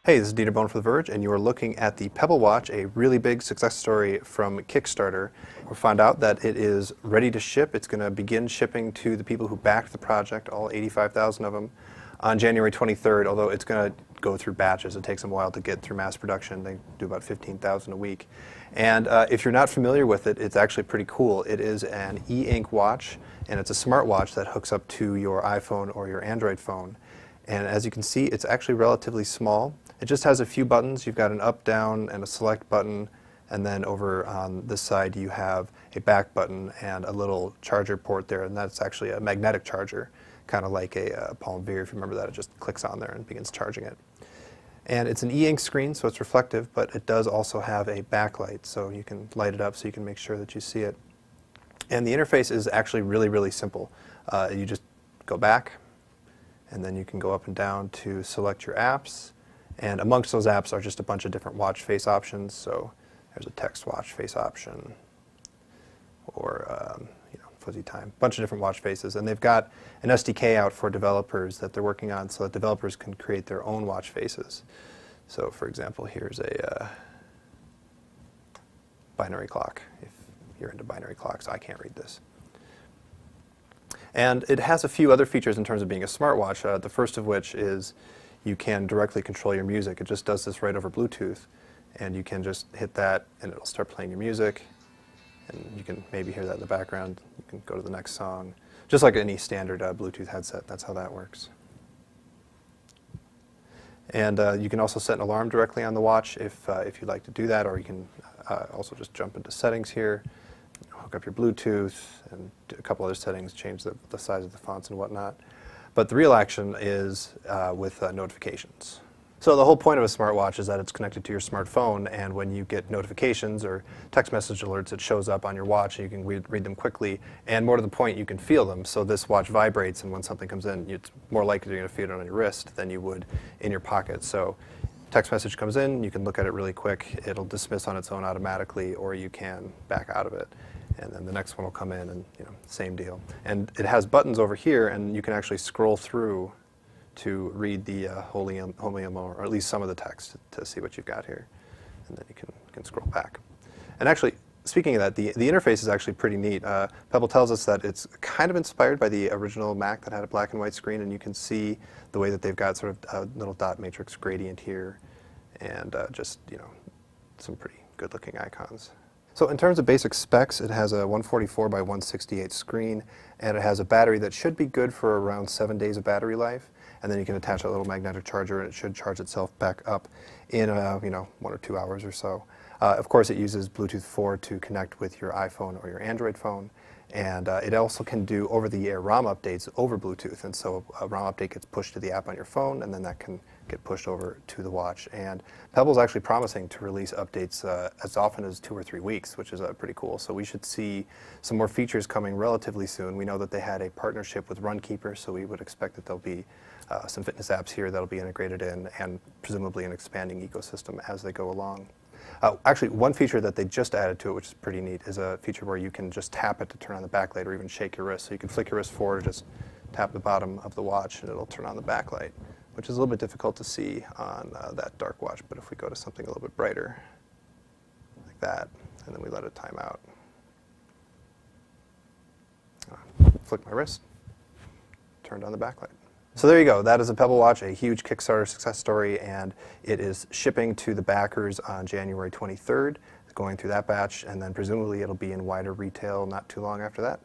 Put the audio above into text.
Hey, this is Dieter Bohn for The Verge, and you are looking at the Pebble watch, a really big success story from Kickstarter. We found out that it is ready to ship. It's going to begin shipping to the people who backed the project, all 85,000 of them, on January 23rd, although it's going to go through batches. It takes them a while to get through mass production. They do about 15,000 a week. And if you're not familiar with it, it's actually pretty cool. It is an e-ink watch, and it's a smartwatch that hooks up to your iPhone or your Android phone. And as you can see, it's actually relatively small. It just has a few buttons. You've got an up, down, and a select button. And then over on this side, you have a back button and a little charger port there. And that's actually a magnetic charger, kind of like a Palm Veer. If you remember that, it just clicks on there and begins charging it. And it's an e-ink screen, so it's reflective, but it does also have a backlight. So you can light it up so you can make sure that you see it. And the interface is actually really, really simple. You just go back, and then you can go up and down to select your apps. And amongst those apps are just a bunch of different watch face options. So there's a text watch face option, or fuzzy time, a bunch of different watch faces. And they've got an SDK out for developers that they're working on so that developers can create their own watch faces. So for example, here's a binary clock. If you're into binary clocks, I can't read this. And it has a few other features in terms of being a smartwatch, the first of which is you can directly control your music. It just does this right over Bluetooth, and you can just hit that and it'll start playing your music, and you can maybe hear that in the background. You can go to the next song, just like any standard Bluetooth headset. That's how that works. And you can also set an alarm directly on the watch if you'd like to do that, or you can also just jump into settings here, hook up your Bluetooth, and do a couple other settings, change the size of the fonts and whatnot. But the real action is with notifications. So the whole point of a smartwatch is that it's connected to your smartphone, and when you get notifications or text message alerts, it shows up on your watch, and you can read them quickly, and more to the point, you can feel them. So this watch vibrates, and when something comes in, it's more likely you're going to feel it on your wrist than you would in your pocket. So text message comes in, you can look at it really quick. It'll dismiss on its own automatically, or you can back out of it. And then the next one will come in, and same deal. And it has buttons over here, and you can actually scroll through to read the holium, or at least some of the text to see what you've got here. And then you can scroll back. And actually, speaking of that, the interface is actually pretty neat. Pebble tells us that it's kind of inspired by the original Mac that had a black and white screen, and you can see the way that they've got sort of a little dot matrix gradient here, and just some pretty good-looking icons. So in terms of basic specs, it has a 144 by 168 screen, and it has a battery that should be good for around 7 days of battery life. And then you can attach a little magnetic charger, and it should charge itself back up in 1 or 2 hours or so. Of course, it uses Bluetooth 4 to connect with your iPhone or your Android phone. And it also can do over-the-air ROM updates over Bluetooth. And so a ROM update gets pushed to the app on your phone, and then that can get pushed over to the watch. And Pebble's actually promising to release updates as often as 2 or 3 weeks, which is pretty cool. So we should see some more features coming relatively soon. We know that they had a partnership with Runkeeper, so we would expect that there'll be some fitness apps here that'll be integrated in, and presumably an expanding ecosystem as they go along. Actually, one feature that they just added to it, which is pretty neat, is a feature where you can just tap it to turn on the backlight, or even shake your wrist. So you can flick your wrist forward, or just tap the bottom of the watch, and it'll turn on the backlight, which is a little bit difficult to see on that dark watch. But if we go to something a little bit brighter, like that, and then we let it time out. Flick my wrist, turned on the backlight. So there you go. That is a Pebble watch, a huge Kickstarter success story, and it is shipping to the backers on January 23rd. It's going through that batch, and then presumably it'll be in wider retail not too long after that.